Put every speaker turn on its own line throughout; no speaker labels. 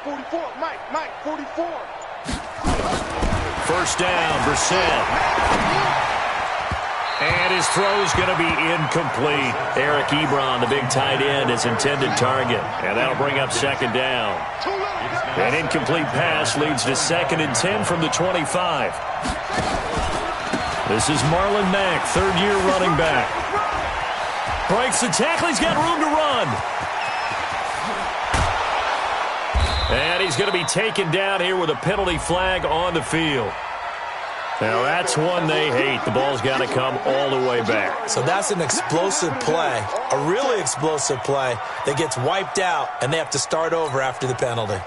44, Mike, 44.
First down, Brissett. And his throw's going to be incomplete. Eric Ebron, the big tight end, his intended target. And that'll bring up second down. An incomplete pass leads to 2nd and 10 from the 25. This is Marlon Mack, third-year running back. Breaks the tackle. He's got room to run. And he's going to be taken down here with a penalty flag on the field. Now, that's one they hate. The ball's got to come all the way back.
So that's an explosive play, a really explosive play that gets wiped out, and they have to start over after the penalty.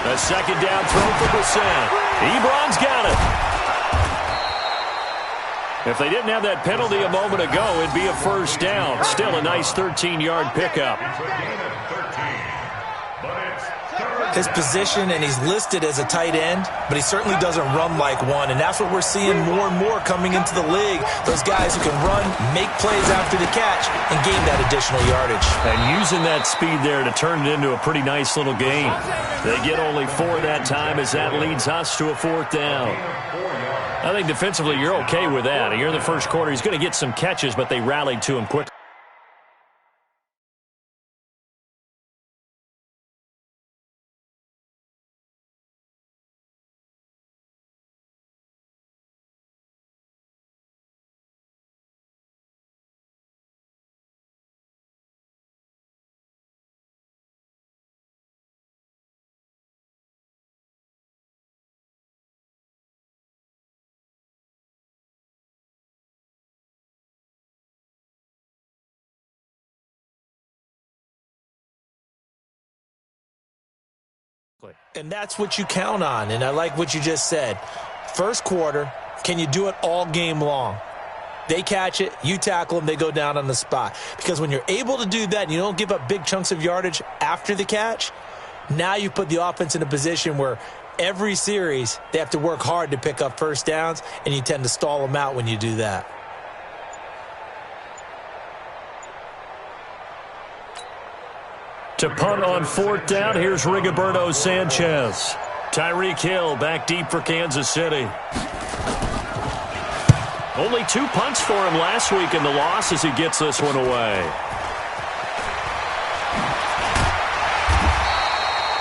A second down throw for Brissett. Ebron's got it. If they didn't have that penalty a moment ago, it'd be a first down. Still a nice 13-yard pickup.
His position, and he's listed as a tight end, but he certainly doesn't run like one, and that's what we're seeing more and more coming into the league. Those guys who can run, make plays after the catch, and gain that additional yardage.
And using that speed there to turn it into a pretty nice little game. They get only 4 that time as that leads us to a 4th down. I think defensively you're okay with that. Here in the first quarter, he's going to get some catches, but they rallied to him quickly.
And that's what you count on, and I like what you just said. First quarter, can you do it all game long? They catch it, you tackle them, they go down on the spot. Because when you're able to do that and you don't give up big chunks of yardage after the catch, now you put the offense in a position where every series they have to work hard to pick up first downs, and you tend to stall them out when you do that.
To punt on 4th down, here's Rigoberto Sanchez. Tyreek Hill back deep for Kansas City. Only 2 punts for him last week in the loss as he gets this one away.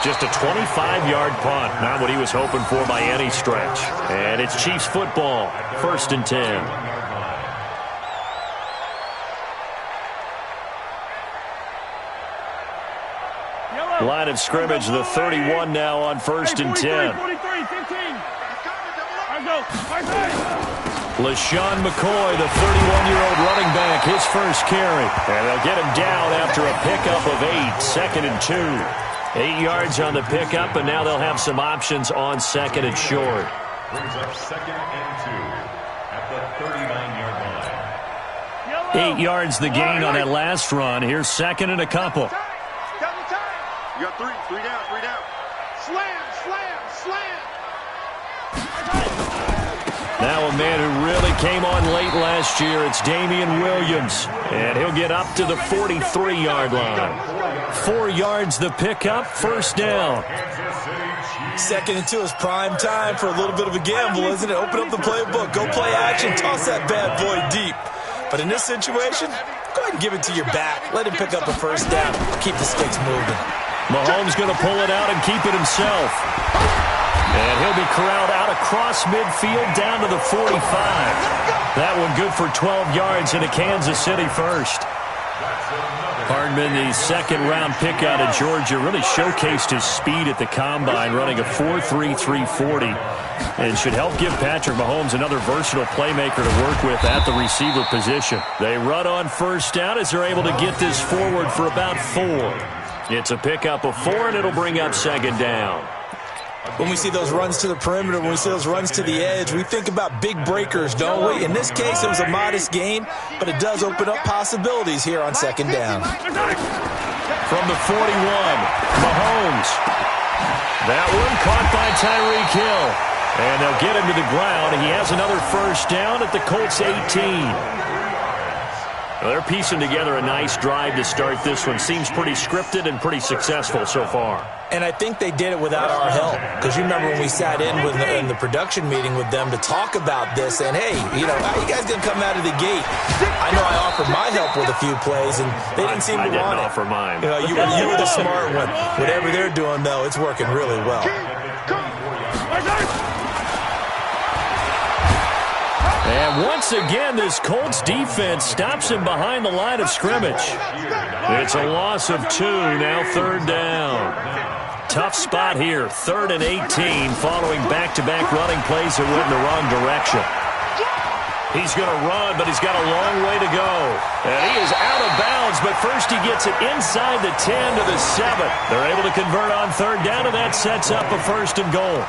Just a 25-yard punt. Not what he was hoping for by any stretch. And it's Chiefs football. 1st and 10. Line of scrimmage, the 31 now on 1st and 10. LaShawn McCoy, the 31-year-old running back, his first carry. And they'll get him down after a pickup of 8, 2nd and 2. 8 yards on the pickup, and now they'll have some options on 2nd and short.
Brings up 2nd and 2 at the 39-yard line.
8 yards the gain on that last run. Here's 2nd and a couple.
You got 3 down. Slam.
Now a man who really came on late last year, it's Damian Williams. And he'll get up to the 43-yard line. 4 yards the pickup, first down.
2nd and 2 is prime time for a little bit of a gamble, isn't it? Open up the playbook, go play action, toss that bad boy deep. But in this situation, go ahead and give it to your back. Let him pick up a first down, keep the sticks moving.
Mahomes going to pull it out and keep it himself. And he'll be corralled out across midfield down to the 45. That one good for 12 yards in a Kansas City first. Hardman, the 2nd-round pick out of Georgia, really showcased his speed at the combine, running a 4.33 40, and should help give Patrick Mahomes another versatile playmaker to work with at the receiver position. They run on first down as they're able to get this forward for about 4. It's a pickup of 4, and it'll bring up 2nd down.
When we see those runs to the perimeter, when we see those runs to the edge, we think about big breakers, don't we? In this case, it was a modest gain, but it does open up possibilities here on 2nd down.
from the 41. Mahomes. That one caught by Tyreek Hill. And they'll get him to the ground. He has another first down at the Colts 18. Well, they're piecing together a nice drive to start this one. Seems pretty scripted and pretty successful so far.
And I think they did it without our help. Because you remember when we sat in the production meeting with them to talk about this, and hey, you know, how you guys going to come out of the gate? I know I offered my help with a few plays, and they didn't seem to want it.
I didn't offer mine.
You know, you were the smart one. Whatever they're doing, though, it's working really well.
And once again, this Colts defense stops him behind the line of scrimmage. It's a loss of 2, now third down. Tough spot here, 3rd and 18, following back-to-back running plays that went in the wrong direction. He's going to run, but he's got a long way to go. And he is out of bounds, but first he gets it inside the 10 to the 7. They're able to convert on third down, and that sets up a 1st and goal.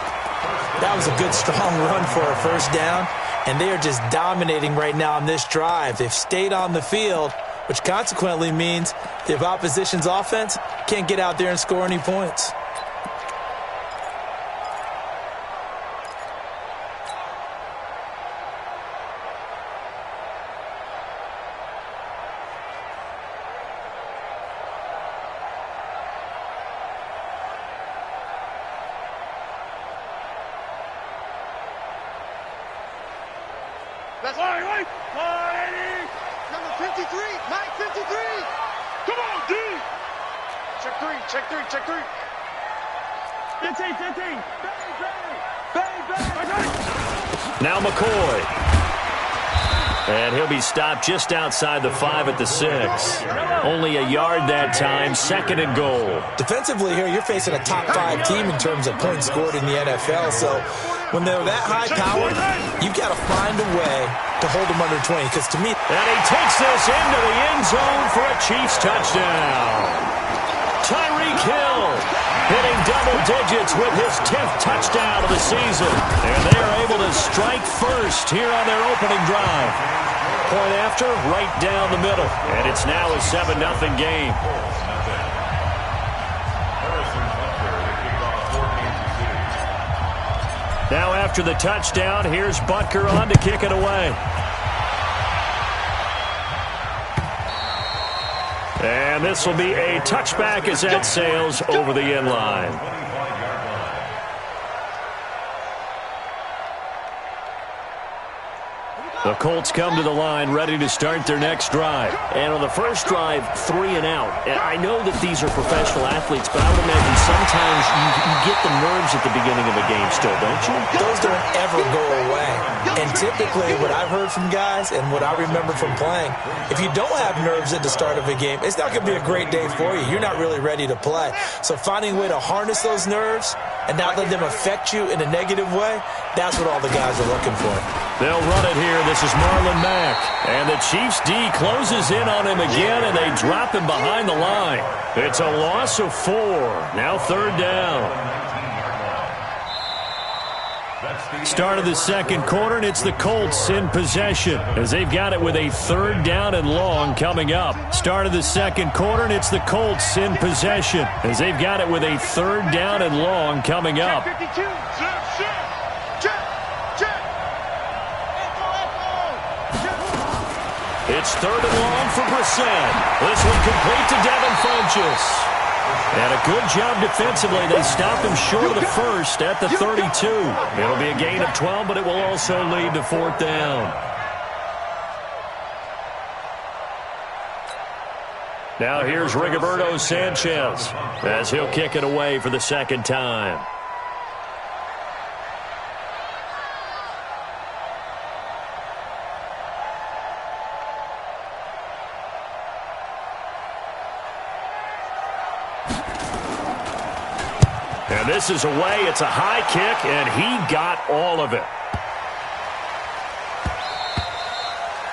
That was a good, strong run for a first down. And they are just dominating right now on this drive. They've stayed on the field, which consequently means the opposition's offense can't get out there and score any points.
That's right. Number 53, Mike 53. Come on, D. Check three. 15. Bang.
Now McCoy. And he'll be stopped just outside the 5 at the 6. Only a yard that time, 2nd and goal.
Defensively here, you're facing a top 5 team in terms of points scored in the NFL. So when they're that high-powered, you've got to find a way to hold them under 20. Because to me...
And he takes this into the end zone for a Chiefs touchdown. Tyreek Hill hitting double digits with his 10th touchdown of the season. And they are able to strike first here on their opening drive. Point after, right down the middle. And it's now a 7-0 game. Now after the touchdown, here's Butker on to kick it away. And this will be a touchback as that sails over the end line. The Colts come to the line ready to start their next drive. And on the first drive, 3 and out. And I know that these are professional athletes, but I would imagine sometimes you get the nerves at the beginning of a game still, don't you?
Those don't ever go away. And typically what I've heard from guys and what I remember from playing, if you don't have nerves at the start of a game, it's not going to be a great day for you. You're not really ready to play. So finding a way to harness those nerves and not let them affect you in a negative way, that's what all the guys are looking for.
They'll run it here. This is Marlon Mack. And the Chiefs D closes in on him again, and they drop him behind the line. It's a loss of 4. Now 3rd down. Start of the second quarter, and it's the Colts in possession as they've got it with a 3rd down and long coming up. Start of the second quarter, and it's the Colts in possession as they've got it with a 3rd down and long coming up. It's 3rd and long for Brissett. This one complete to Devin Funchess. And a good job defensively. They stop him short of the first at the 32. It'll be a gain of 12, but it will also lead to 4th down. Now here's Rigoberto Sanchez as he'll kick it away for the 2nd time. And this is away. It's a high kick, and he got all of it.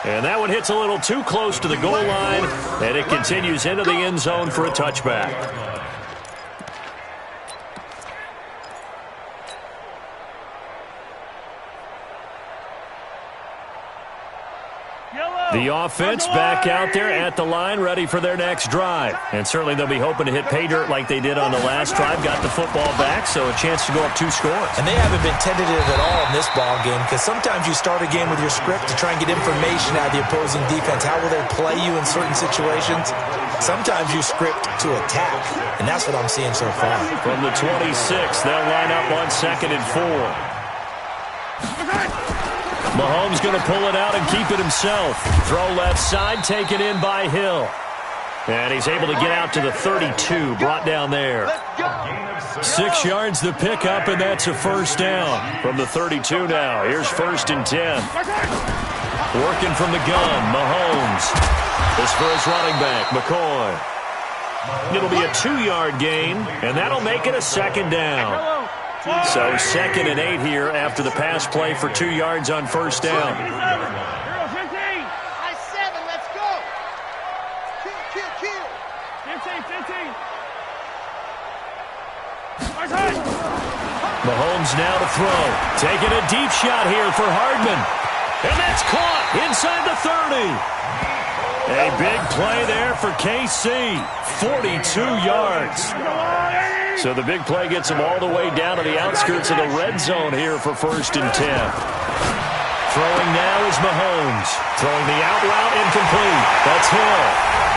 And that one hits a little too close to the goal line, and it continues into the end zone for a touchback. The offense back out there at the line, ready for their next drive. And certainly they'll be hoping to hit pay dirt like they did on the last drive. Got the football back, so a chance to go up 2 scores.
And they haven't been tentative at all in this ball game, because sometimes you start a game with your script to try and get information out of the opposing defense. How will they play you in certain situations? Sometimes you script to attack, and that's what I'm seeing so far.
From the 26, they'll line up on 2nd and 4. Mahomes going to pull it out and keep it himself. Throw left side, taken in by Hill. And he's able to get out to the 32, brought down there. 6 yards the pickup, and that's a first down. From the 32 now, here's 1st and 10. Working from the gun, Mahomes. This for his running back, McCoy. It'll be a 2-yard gain, and that'll make it a 2nd down. So 2nd and 8 here after the pass play for 2 yards on 1st down.
I 7, let's go. Kill. 15.
Mahomes now to throw. Taking a deep shot here for Hardman. And that's caught inside the 30. A big play there for KC. 42 yards. So the big play gets him all the way down to the outskirts of the red zone here for 1st and 10. Throwing now is Mahomes. Throwing the out route incomplete. That's Hill.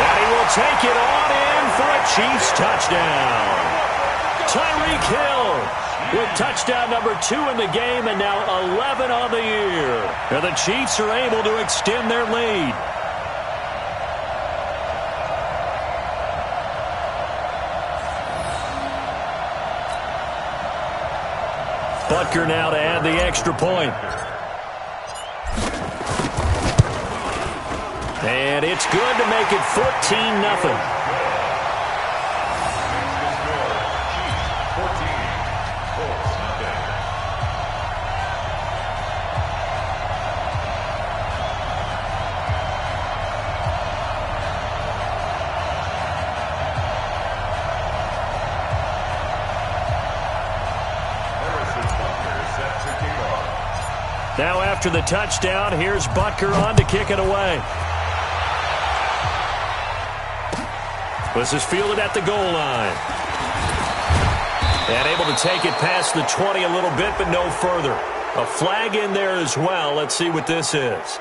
And he will take it on in for a Chiefs touchdown. Tyreek Hill with touchdown number 2 in the game and now 11 on the year. And the Chiefs are able to extend their lead. Butker now to add the extra point. And it's good to make it 14-0. Now after the touchdown, here's Butker on to kick it away. This is fielded at the goal line. And able to take it past the 20 a little bit, but no further. A flag in there as well. Let's see what this is.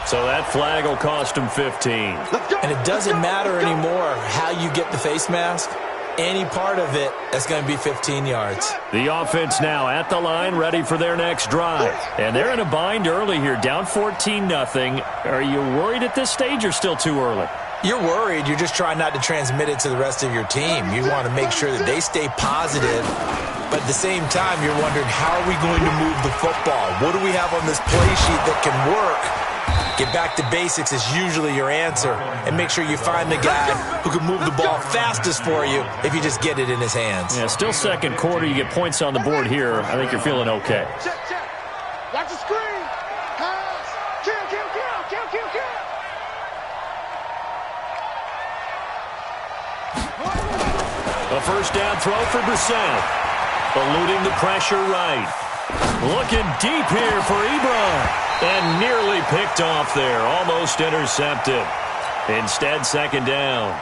So that flag will cost him 15.
And it doesn't matter anymore how you get the face mask. Any part of it, that's going to be 15 yards.
The offense now at the line, ready for their next drive. And they're in a bind early here, down 14-0. Are you worried at this stage or still too early?
You're worried. You're just trying not to transmit it to the rest of your team. You want to make sure that they stay positive. But at the same time, you're wondering, how are we going to move the football? What do we have on this play sheet that can work? Get back to basics is usually your answer. And make sure you find the guy who can move the ball fastest for you if you just get it in his hands.
Yeah, still 2nd quarter. You get points on the board here. I think you're feeling okay.
Check. Watch the screen. Pass. Kill.
A 1st down throw for Brissett. Eluding the pressure right. Looking deep here for Ebron. And nearly picked off there. Almost intercepted. Instead, 2nd down.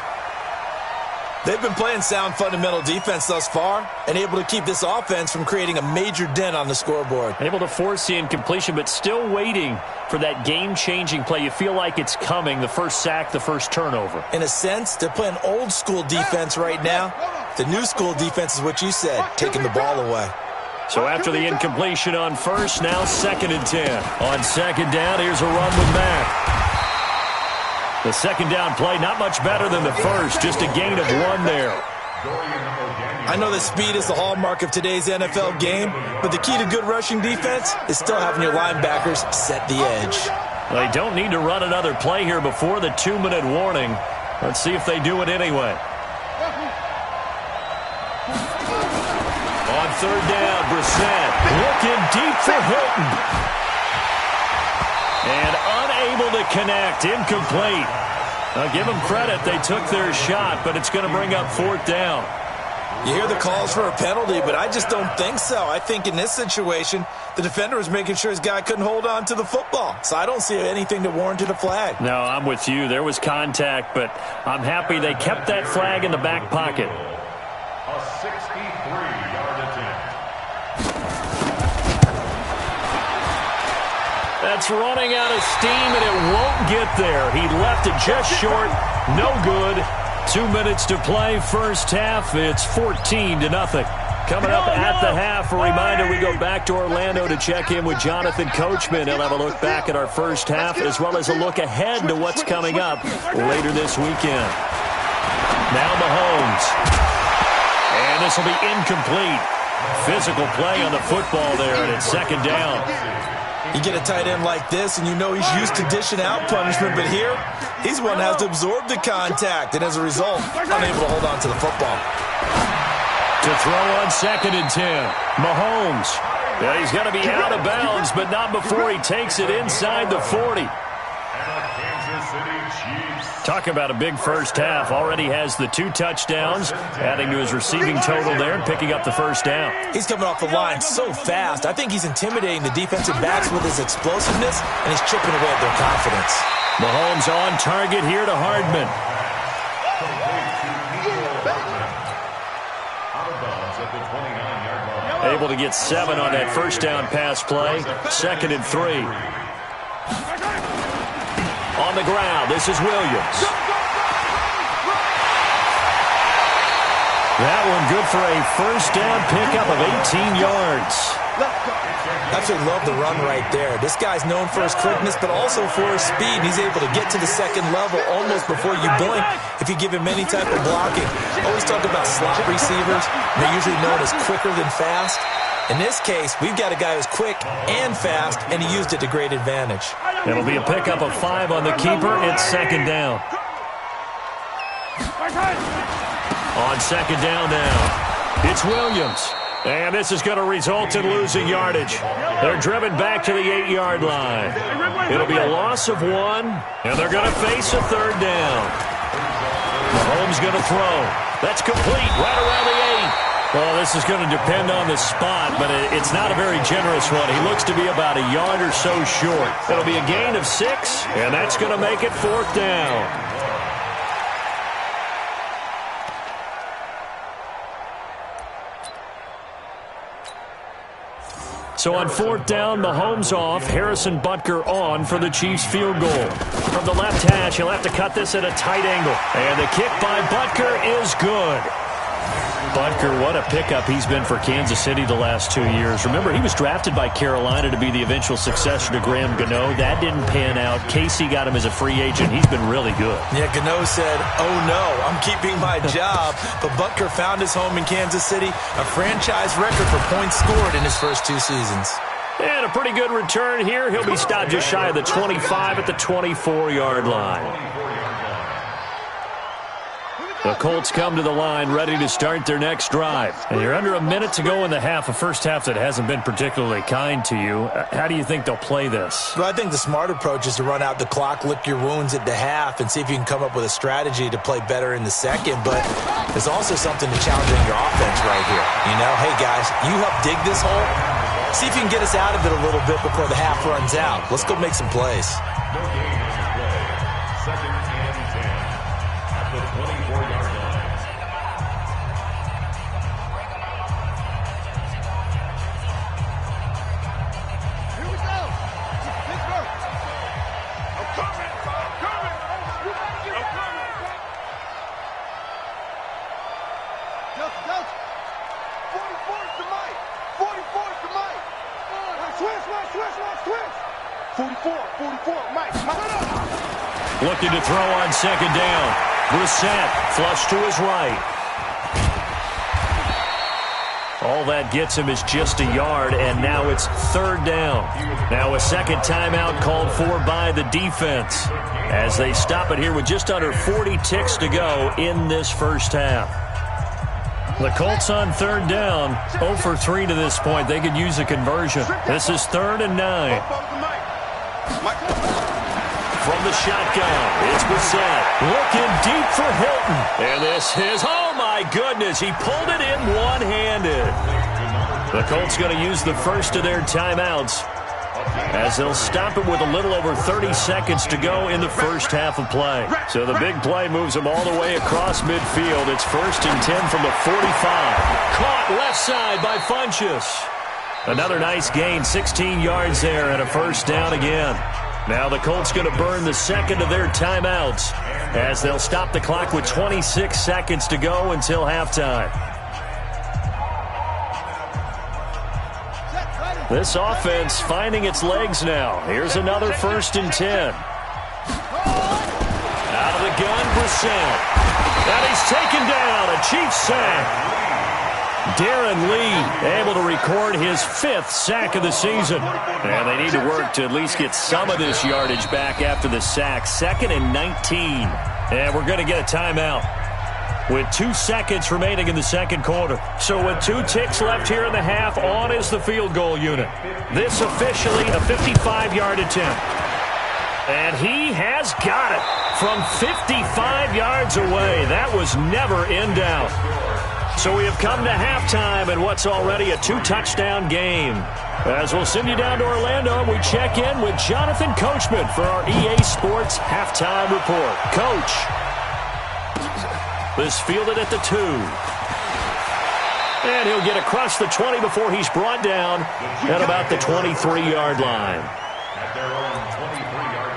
They've been playing sound fundamental defense thus far and able to keep this offense from creating a major dent on the scoreboard.
Able to force the incompletion, but still waiting for that game-changing play. You feel like it's coming, the first sack, the first turnover.
In a sense, they're playing old-school defense right now. The new-school defense is what you said, taking the ball away.
So after the incompletion on 1st, now 2nd and 10. On 2nd down, here's a run with Mack. The 2nd down play, not much better than the first, just a gain of 1 there.
I know that speed is the hallmark of today's NFL game, but the key to good rushing defense is still having your linebackers set the edge.
They don't need to run another play here before the 2-minute warning. Let's see if they do it anyway. On 3rd down, Brissett looking deep for Hilton. And unable to connect, incomplete. I'll give them credit, they took their shot, but it's going to bring up 4th down.
You hear the calls for a penalty, but I just don't think so. I think in this situation, the defender was making sure his guy couldn't hold on to the football. So I don't see anything that warranted a flag.
No, I'm with you. There was contact, but I'm happy they kept that flag in the back pocket.
A 63-yard attempt.
That's running out of steam, and it won't get there. He left it just short. No good. 2 minutes to play, first half. It's 14-0. Coming up at the half, a reminder, we go back to Orlando to check in with Jonathan Coachman. He'll have a look back at our first half, as well as a look ahead to what's coming up later this weekend. Now Mahomes. And this will be incomplete. Physical play on the football there, and it's second down.
You get a tight end like this, and you know he's used to dishing out punishment, but here, he's one that has to absorb the contact, and as a result, unable to hold on to the football.
To throw on 2nd and 10. Mahomes. Yeah, he's going to be out of bounds, but not before he takes it inside the 40. Talk about a big first half. Already has the 2 touchdowns, adding to his receiving total there and picking up the first down.
He's coming off the line so fast. I think he's intimidating the defensive backs with his explosiveness, and he's chipping away at their confidence.
Mahomes on target here to Hardman. Able to get 7 on that first down pass play. 2nd and 3. On the ground, this is Williams. That one good for a first down pickup of 18 yards.
Absolutely love the run right there. This guy's known for his quickness, but also for his speed. He's able to get to the second level almost before you blink if you give him any type of blocking. Always talk about slot receivers. They're usually known as quicker than fast. In this case, we've got a guy who's quick and fast, and he used it to great advantage.
It'll be a pickup of 5 on the keeper. It's second down. On second down now, it's Williams. And this is going to result in losing yardage. They're driven back to the 8-yard line. It'll be a loss of 1, and they're going to face a third down. Mahomes going to throw. That's complete right around the 8. Well, this is going to depend on the spot, but it's not a very generous one. He looks to be about a yard or so short. It'll be a gain of 6, and that's going to make it 4th down. So on 4th down, Mahomes off, Harrison Butker on for the Chiefs field goal. From the left hash, he'll have to cut this at a tight angle. And the kick by Butker is good. Butker, what a pickup he's been for Kansas City the last 2 years. Remember, he was drafted by Carolina to be the eventual successor to Graham Gano. That didn't pan out. Casey got him as a free agent. He's been really good. Yeah,
Gano said, oh no, I'm keeping my job. But Butker found his home in Kansas City, a franchise record for points scored in his first 2 seasons.
And a pretty good return here. He'll be stopped just shy of the 25 at the 24-yard line. The Colts come to the line ready to start their next drive. And you're under a minute to go in the half, a first half that hasn't been particularly kind to you. How do you think they'll play this?
Well, I think the smart approach is to run out the clock, lick your wounds at the half, and see if you can come up with a strategy to play better in the second. But there's also something to challenging your offense right here. You know, hey, guys, you help dig this hole. See if you can get us out of it a little bit before the half runs out. Let's go make some plays.
No gain on the play. 2nd and 10 at the 24-yard line.
Here we go. Pittsburgh. I'm coming. Delta. 44 to Mike. 44 to Mike. Switch. 44, Mike.
Looking to throw on second down. Brissett flush to his right. All that gets him is just a yard, and now it's 3rd down. Now a second timeout called for by the defense as they stop it here with just under 40 ticks to go in this first half. The Colts on 3rd down, 0 for 3 to this point. They could use a conversion. This is 3rd and 9. From the shotgun, it's Brissett looking deep for Hilton. And this is, oh my my goodness. He pulled it in one-handed. The Colts going to use the first of their timeouts as they'll stop it with a little over 30 seconds to go in the first half of play. So the big play moves them all the way across midfield. It's 1st and 10 from the 45. Caught left side by Funchess. Another nice gain, 16 yards there and a first down again. Now the Colts going to burn the second of their timeouts as they'll stop the clock with 26 seconds to go until halftime. This offense finding its legs now. Here's another 1st and 10. Out of the gun, Brissett. And he's taken down. A Chiefs sack. Darren Lee able to record his 5th sack of the season. And they need to work to at least get some of this yardage back after the sack. 2nd and 19. And we're going to get a timeout with 2 seconds remaining in the second quarter. So with 2 ticks left here in the half, on is the field goal unit. This officially a 55-yard attempt. And he has got it from 55 yards away. That was never in doubt. So we have come to halftime in what's already a 2-touchdown game. As we'll send you down to Orlando, we check in with Jonathan Coachman for our EA Sports Halftime Report. Coach. This fielded at the 2. And he'll get across the 20 before he's brought down at about the 23-yard line.
At their own 23-yard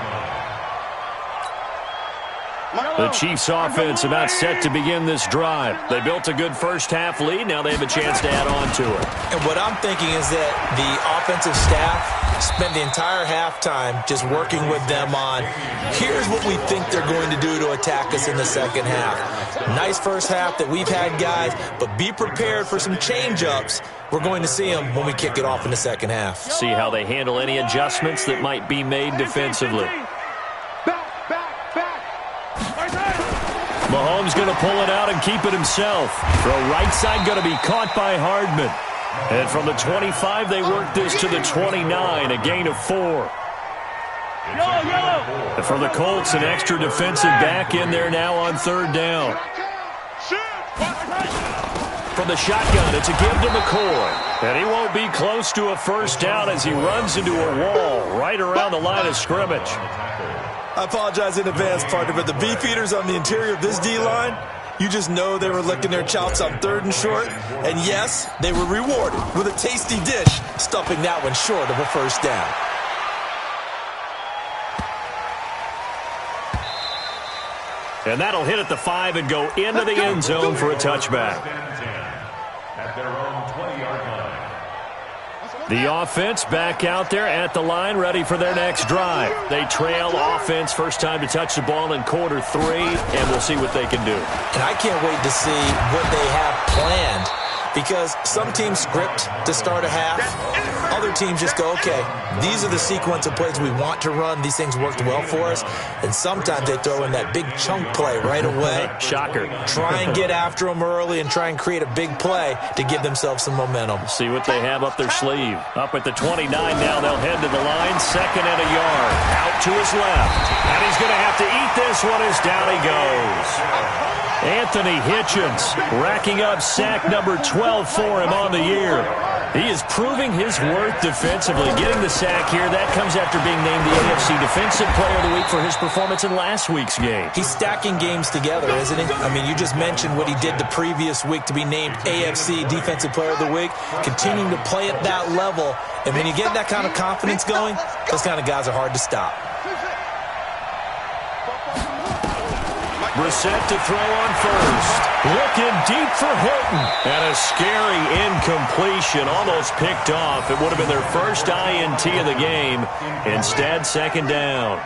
line.
The Chiefs offense about set to begin this drive. They built a good first half lead. Now they have a chance to add on to it.
And what I'm thinking is that the offensive staff spent the entire halftime just working with them on, here's what we think they're going to do to attack us in the second half. Nice first half that we've had, guys, but be prepared for some change-ups. We're going to see them when we kick it off in the second half.
See how they handle any adjustments that might be made defensively. Mahomes going to pull it out and keep it himself. Throw right side going to be caught by Hardman. And from the 25, they work this to the 29, a gain of 4. And for the Colts, an extra defensive back in there now on 3rd down. From the shotgun, it's a give to McCoy. And he won't be close to a first down as he runs into a wall right around the line of scrimmage.
I apologize in advance, partner, but the beefeaters on the interior of this D-line, you just know they were licking their chops on 3rd and short. And yes, they were rewarded with a tasty dish, stuffing that one short of a first down.
And that'll hit at the 5 and go into the end zone for a touchback.
At their own 20-yard line.
The offense back out there at the line, ready for their next drive. They trail offense, first time to touch the ball in quarter 3, and we'll see what they can do.
And I can't wait to see what they have planned, because some teams script to start a half. Other teams just go, okay, these are the sequence of plays we want to run. These things worked well for us. And sometimes they throw in that big chunk play right away.
Shocker.
Try and get after them early and try and create a big play to give themselves some momentum.
See what they have up their sleeve. Up at the 29 now, they'll head to the line. 2nd and a yard. Out to his left. And he's going to have to eat this one as down he goes. Anthony Hitchens racking up sack number 12 for him on the year. He is proving his worth defensively. Getting the sack here, that comes after being named the AFC Defensive Player of the Week for his performance in last week's game.
He's stacking games together, isn't he? I mean, you just mentioned what he did the previous week to be named AFC Defensive Player of the Week, continuing to play at that level. And when you get that kind of confidence going, those kind of guys are hard to stop.
Brissett to throw on first. Looking deep for Hilton. And a scary incompletion, almost picked off. It would have been their first INT of the game. Instead, 2nd down.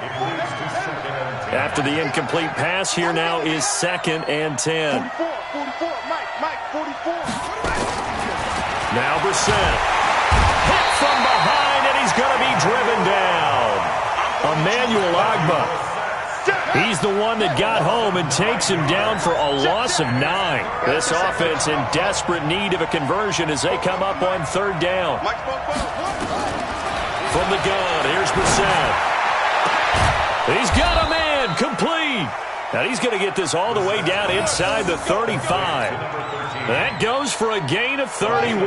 After the incomplete pass, here now is 2nd and 10.
44, Mike, 44.
Now Brissett. Hit from behind, and he's going to be driven down. Emmanuel Ogbah. He's the one that got home and takes him down for a loss of 9. This offense in desperate need of a conversion as they come up on 3rd down. From the gun, here's Brissett. He's got a man, complete. Now he's going to get this all the way down inside the 35. That goes for a gain of 31.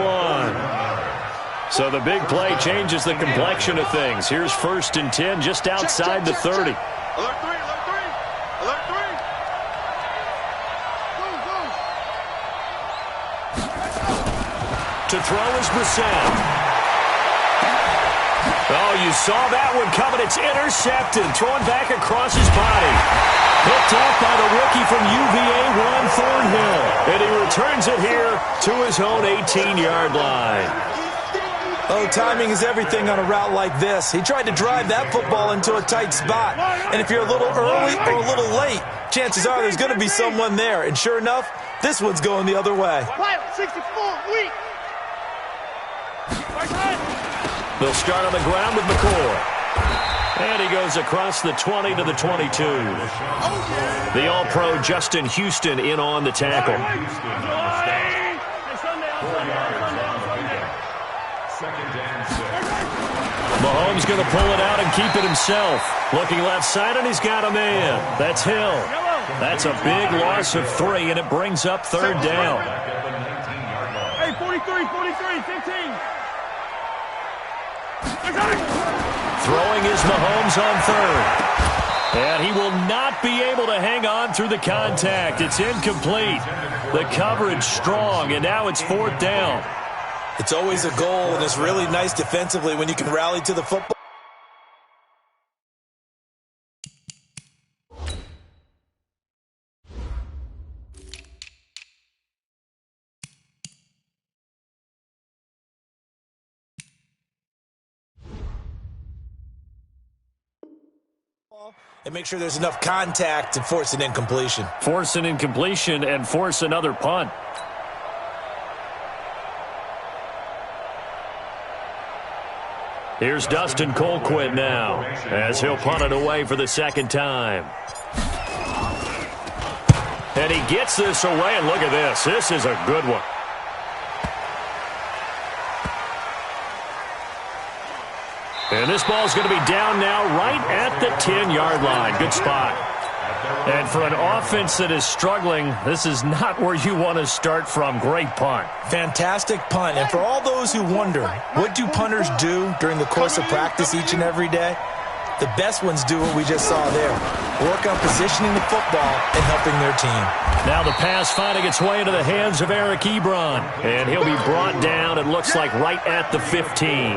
So the big play changes the complexion of things. Here's 1st and 10 just outside the 30.
Alert 3, alert 3. Alert 3.
To throw is Brissett. Oh, you saw that one coming. It's intercepted. Thrown back across his body. Picked off by the rookie from UVA, Juan Thornhill. And he returns it here to his own 18-yard line.
Oh, timing is everything on a route like this. He tried to drive that football into a tight spot. And if you're a little early or a little late, chances are there's going to be someone there. And sure enough, this one's going the other way.
64, weak.
They'll start on the ground with McCoy. And he goes across the 20 to the 22. The All-Pro Justin Houston in on the tackle. Mahomes going to pull it out and keep it himself. Looking left side, and he's got a man. That's Hill. That's a big loss of 3, and it brings up 3rd down.
Hey, 43, 15.
Throwing is Mahomes on 3rd. And he will not be able to hang on through the contact. It's incomplete. The coverage strong, and now it's 4th down.
It's always a goal, and it's really nice defensively when you can rally to the football. And make sure there's enough contact to force an incompletion.
Force an incompletion and force another punt. Here's Dustin Colquitt now as he'll punt it away for the 2nd time. And he gets this away, and look at this. This is a good one. And this ball's going to be down now right at the 10-yard line. Good spot. And for an offense that is struggling, this is not where you want to start from. Great punt.
Fantastic punt. And for all those who wonder, what do punters do during the course of practice each and every day? The best ones do what we just saw there. Work on positioning the football and helping their team.
Now the pass finding its way into the hands of Eric Ebron. And he'll be brought down, it looks like, right at the 15.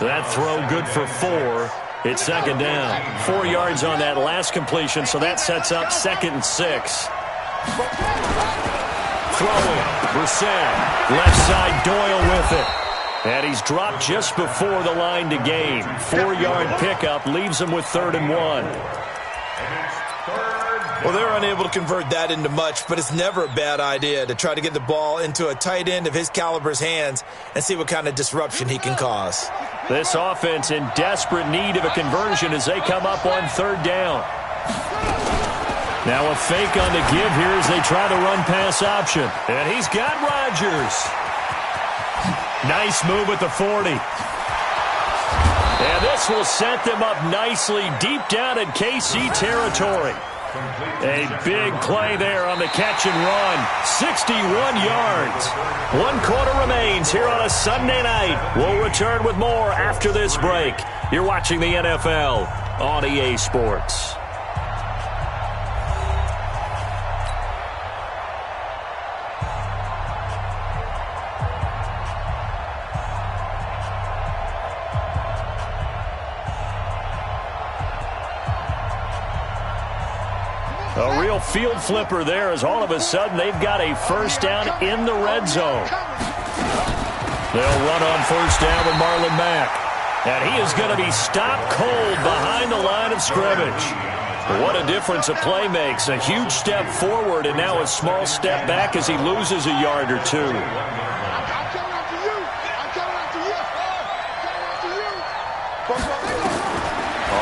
That throw good for 4. It's 2nd down. 4 yards on that last completion, so that sets up 2nd and 6. Throwing, Brissett. Left side, Doyle with it. And he's dropped just before the line to gain. 4-yard pickup leaves him with 3rd and 1.
Well, they're unable to convert that into much, but it's never a bad idea to try to get the ball into a tight end of his caliber's hands and see what kind of disruption he can cause.
This offense in desperate need of a conversion as they come up on 3rd down. Now a fake on the give here as they try the run-pass option. And he's got Rodgers. Nice move at the 40. And this will set them up nicely deep down in KC territory. A big play there on the catch and run. 61 yards. 1 quarter remains here on a Sunday night. We'll return with more after this break. You're watching the NFL on EA Sports. A real field flipper there as all of a sudden they've got a 1st down in the red zone. They'll run on 1st down with Marlon Mack. And he is going to be stopped cold behind the line of scrimmage. What a difference a play makes. A huge step forward and now a small step back as he loses a yard or 2.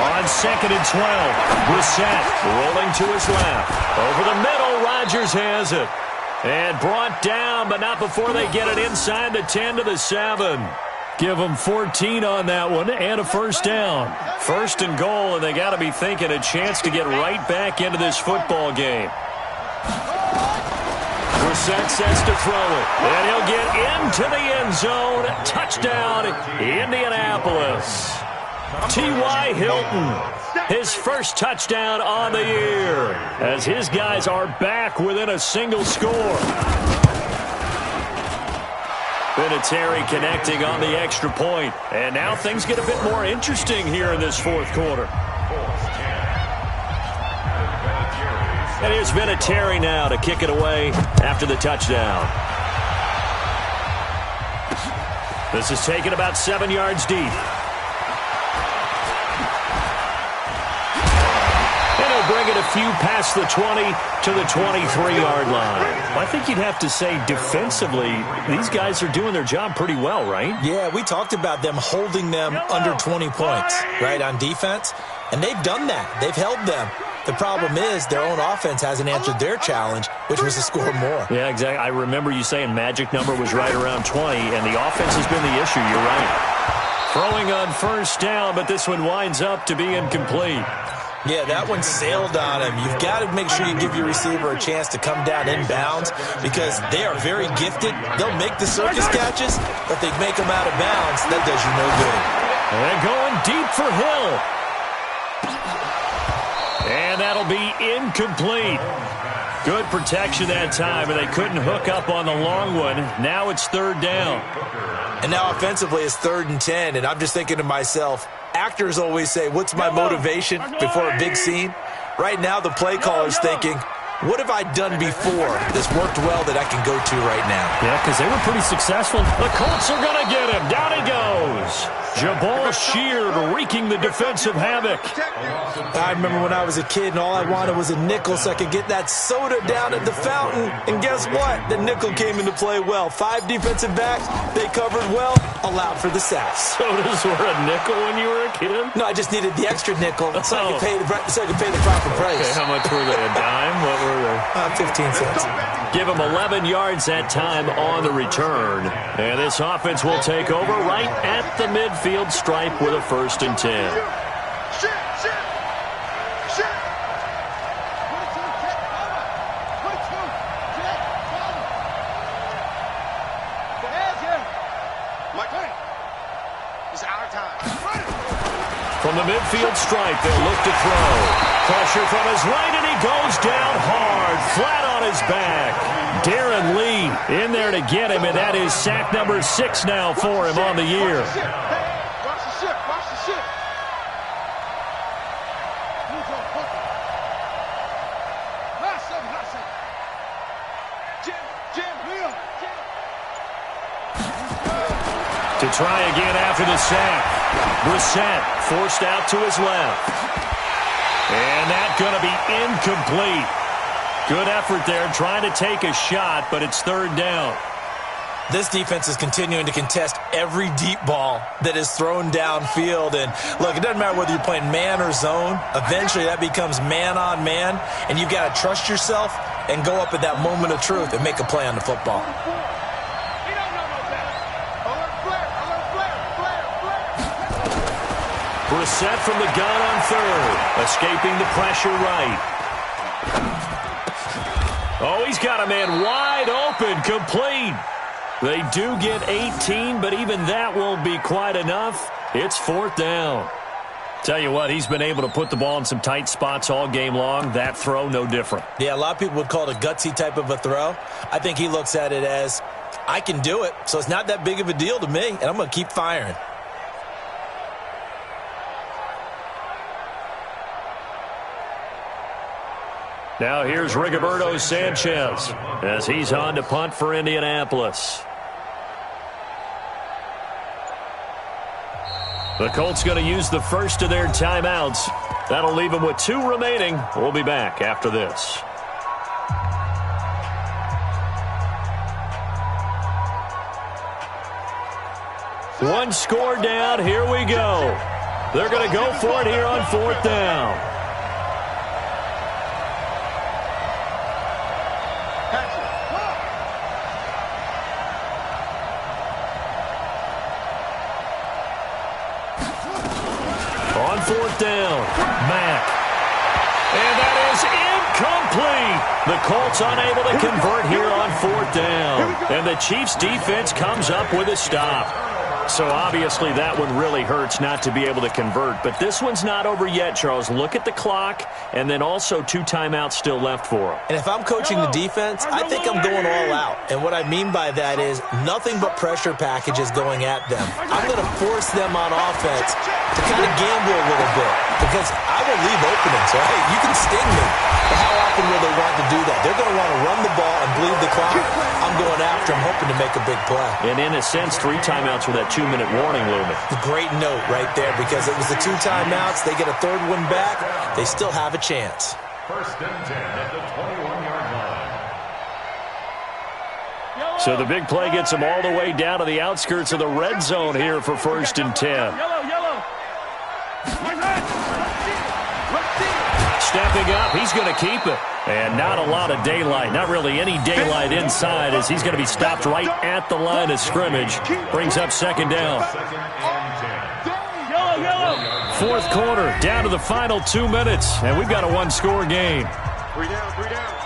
On 2nd and 12, Brissett rolling to his left. Over the middle, Rodgers has it. And brought down, but not before they get it inside the 10 to the 7. Give them 14 on that one and a first down. First and goal, and they got to be thinking a chance to get right back into this football game. Brissett sets to throw it, and he'll get into the end zone. Touchdown, Indianapolis. T.Y. Hilton, his first touchdown on the year, as his guys are back within a single score. Vinatieri connecting on the extra point. And now things get a bit more interesting here in this fourth quarter. And here's Vinatieri now to kick it away after the touchdown. This is taken about 7 yards deep. Bring it a few past the 20 to the 23-yard line. I think you'd have to say defensively, these guys are doing their job pretty well, right?
Yeah, we talked about them holding them under 20 points, right, on defense. And they've done that. They've held them. The problem is their own offense hasn't answered their challenge, which was to score more.
Yeah, exactly. I remember you saying magic number was right around 20, and the offense has been the issue. You're right. Throwing on first down, but this one winds up to be incomplete.
Yeah, that one sailed on him. You've got to make sure you give your receiver a chance to come down inbounds because they are very gifted. They'll make the circus catches, but they make them out of bounds. That does you no good.
And going deep for Hill. And that'll be incomplete. Good protection that time, and they couldn't hook up on the long one. Now it's third down.
And now offensively it's 3rd and 10, and I'm just thinking to myself, actors always say, what's my motivation before a big scene? Right now the play caller's thinking, what have I done before that's worked well that I can go to right now?
Yeah, because they were pretty successful. The Colts are going to get him. Down he goes. Jabal Sheard wreaking the defensive havoc.
I remember when I was a kid and all I wanted was a nickel so I could get that soda down at the fountain. And guess what? The nickel came into play well. 5 defensive backs, they covered well, allowed for the sacks.
Sodas were a nickel when you were a kid?
No, I just needed the extra nickel so I could pay the proper price.
Okay, how much were they? A dime? What were they?
15 cents.
Give him 11 yards that time on the return. And this offense will take over right at the midfield stripe with a 1st and 10. From the midfield stripe, they'll look to throw. Pressure from his right, and he goes down hard, flat on his back. Darren Lee in there to get him, and that is sack number 6 now for him on the year.
Watch the ship. Watch the ship.
To try again after the sack. Brissett forced out to his left. And that's going to be incomplete. Good effort there trying to take a shot, but it's 3rd down.
This defense is continuing to contest every deep ball that is thrown downfield. And, look, it doesn't matter whether you're playing man or zone. Eventually that becomes man on man, and you've got to trust yourself and go up at that moment of truth and make a play on the football.
Brissett from the gun on 3rd, escaping the pressure right. Oh, he's got a man wide open, complete. They do get 18, but even that won't be quite enough. It's 4th down. Tell you what, he's been able to put the ball in some tight spots all game long. That throw, no different.
Yeah, a lot of people would call it a gutsy type of a throw. I think he looks at it as, I can do it, so it's not that big of a deal to me, and I'm going to keep firing.
Now here's Rigoberto Sanchez as he's on to punt for Indianapolis. The Colts going to use the first of their timeouts. That'll leave them with 2 remaining. We'll be back after this. One score down. Here we go. They're going to go for it here on 4th down. 4th down. Mack. And that is incomplete. The Colts unable to convert here on 4th down. And the Chiefs' defense comes up with a stop. So obviously that one really hurts not to be able to convert. But this one's not over yet, Charles. Look at the clock, and then also 2 timeouts still left for them.
And if I'm coaching the defense, I think I'm going all out. And what I mean by that is nothing but pressure packages going at them. I'm going to force them on offense to kind of gamble a little bit because I will leave openings, right? You can sting me, but how often will they want to do that? They're going to want to run the ball and bleed the clock. I'm going after them, hoping to make a big play.
And in a sense, 3 timeouts with that 2-minute warning looming.
Great note right there because it was the 2 timeouts. They get a 3rd one back. They still have a chance.
1st and 10 at the 21-yard line.
So the big play gets them all the way down to the outskirts of the red zone here for 1st and 10. Stepping up, he's going to keep it. And not a lot of daylight, not really any daylight inside as he's going to be stopped right at the line of scrimmage. Brings up 2nd down. 4th quarter, down to the final 2 minutes, and we've got a 1-score game.
3 down, 3 down.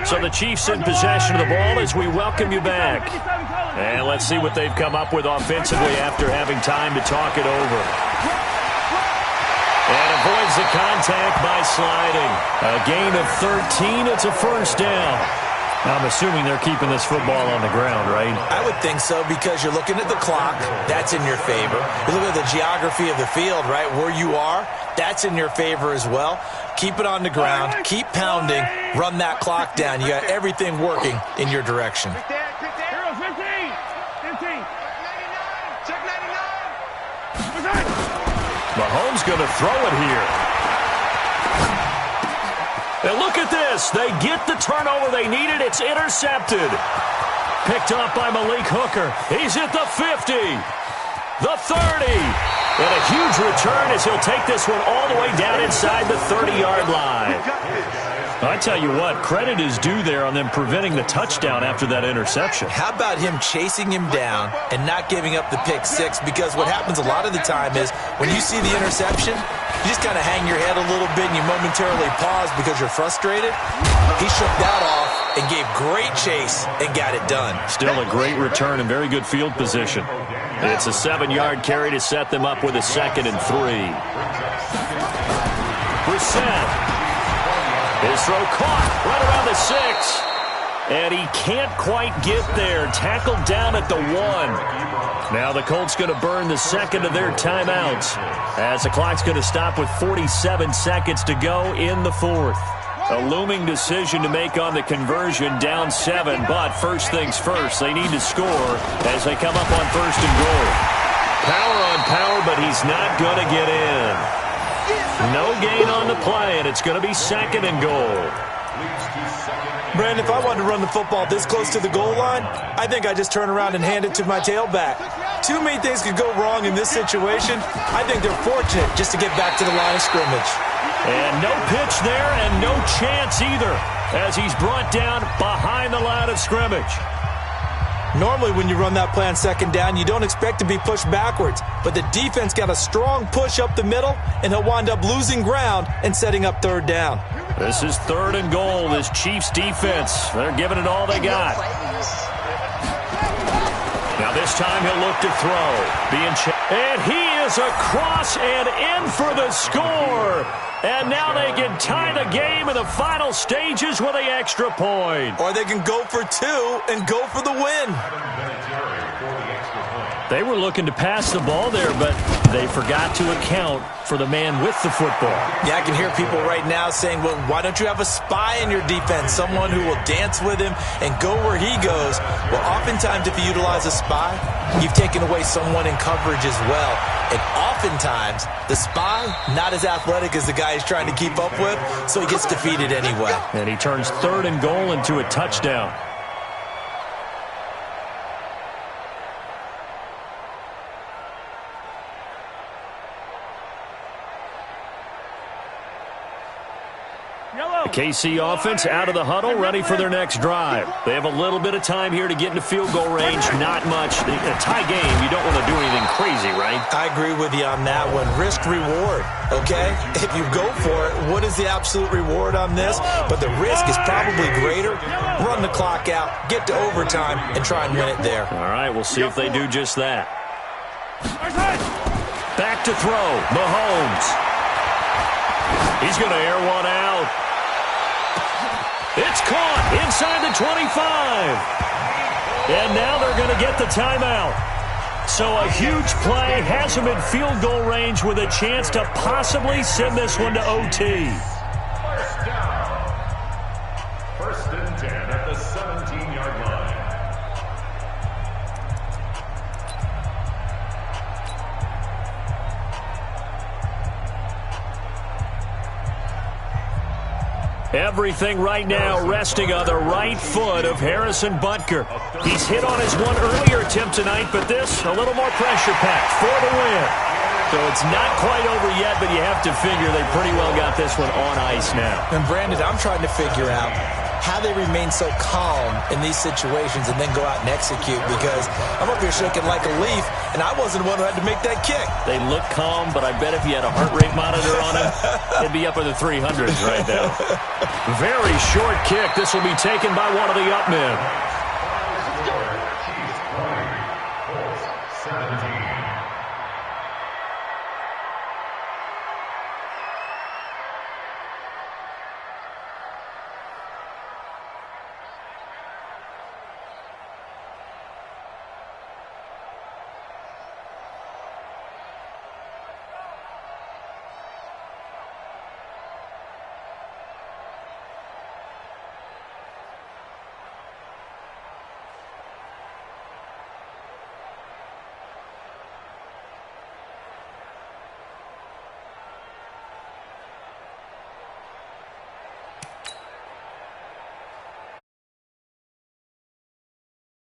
So the Chiefs in possession of the ball as we welcome you back. And let's see what they've come up with offensively after having time to talk it over. And avoids the contact by sliding. A gain of 13. It's a 1st down. I'm assuming they're keeping this football on the ground, right?
I would think so because you're looking at the clock. That's in your favor. You look at the geography of the field, right, where you are. That's in your favor as well. Keep it on the ground. Keep pounding. Run that clock down. You got everything working in your direction.
Mahomes going to throw it here. And look at this. They get the turnover they needed. It's intercepted. Picked up by Malik Hooker. He's at the 50. The 30. And a huge return as he'll take this one all the way down inside the 30-yard line. I tell you what, credit is due there on them preventing the touchdown after that interception.
How about him chasing him down and not giving up the pick 6? Because what happens a lot of the time is when you see the interception, you just kind of hang your head a little bit and you momentarily pause because you're frustrated. He shook that off and gave great chase and got it done.
Still a great return and very good field position. It's a 7-yard carry to set them up with a 2nd and 3. Brissett. His throw caught right around the 6. And he can't quite get there. Tackled down at the 1. Now the Colts going to burn the 2nd of their timeouts as the clock's going to stop with 47 seconds to go in the 4th. A looming decision to make on the conversion, down 7. But first things first, they need to score as they come up on 1st and goal. Power on power, but he's not going to get in. No gain on the play, and it's going to be 2nd and goal.
Brandon, if I wanted to run the football this close to the goal line, I think I just turn around and hand it to my tailback. Too many things could go wrong in this situation. I think they're fortunate just to get back to the line of scrimmage.
And no pitch there and no chance either as he's brought down behind the line of scrimmage.
Normally when you run that play on 2nd down, you don't expect to be pushed backwards. But the defense got a strong push up the middle, and he'll wind up losing ground and setting up 3rd down.
This is 3rd and goal. This Chiefs defense, they're giving it all they got. Now this time he'll look to throw. And he is across and in for the score. And now they can tie the game in the final stages with an extra point.
Or they can go for 2 and go for the win.
They were looking to pass the ball there, but they forgot to account for the man with the football.
Yeah, I can hear people right now saying, well, why don't you have a spy in your defense, someone who will dance with him and go where he goes? Well, oftentimes if you utilize a spy, you've taken away someone in coverage as well. And oftentimes, the spy, not as athletic as the guy he's trying to keep up with, so he gets defeated anyway.
And he turns 3rd and goal into a touchdown. KC offense out of the huddle, ready for their next drive. They have a little bit of time here to get into field goal range, not much. In a tie game, you don't want to do anything crazy, right?
I agree with you on that one. Risk-reward, okay? If you go for it, what is the absolute reward on this? But the risk is probably greater. Run the clock out, get to overtime, and try and win it there.
All right, we'll see if they do just that. Back to throw, Mahomes. He's going to air one out. It's caught inside the 25. And now they're going to get the timeout. So a huge play has them in field goal range with a chance to possibly send this one to OT.
First down. First and 10 at the 17-yard line.
Everything right now resting on the right foot of Harrison Butker. He's hit on his one earlier attempt tonight, but this, a little more pressure-packed for the win. So it's not quite over yet, but you have to figure they pretty well got this one on ice now.
And, Brandon, I'm trying to figure out how they remain so calm in these situations and then go out and execute, because I'm up here shaking like a leaf, and I wasn't the one who had to make that kick.
They look calm, but I bet if you had a heart rate monitor on him, it'd be up in the 300s right now. Very short kick. This will be taken by one of the up men.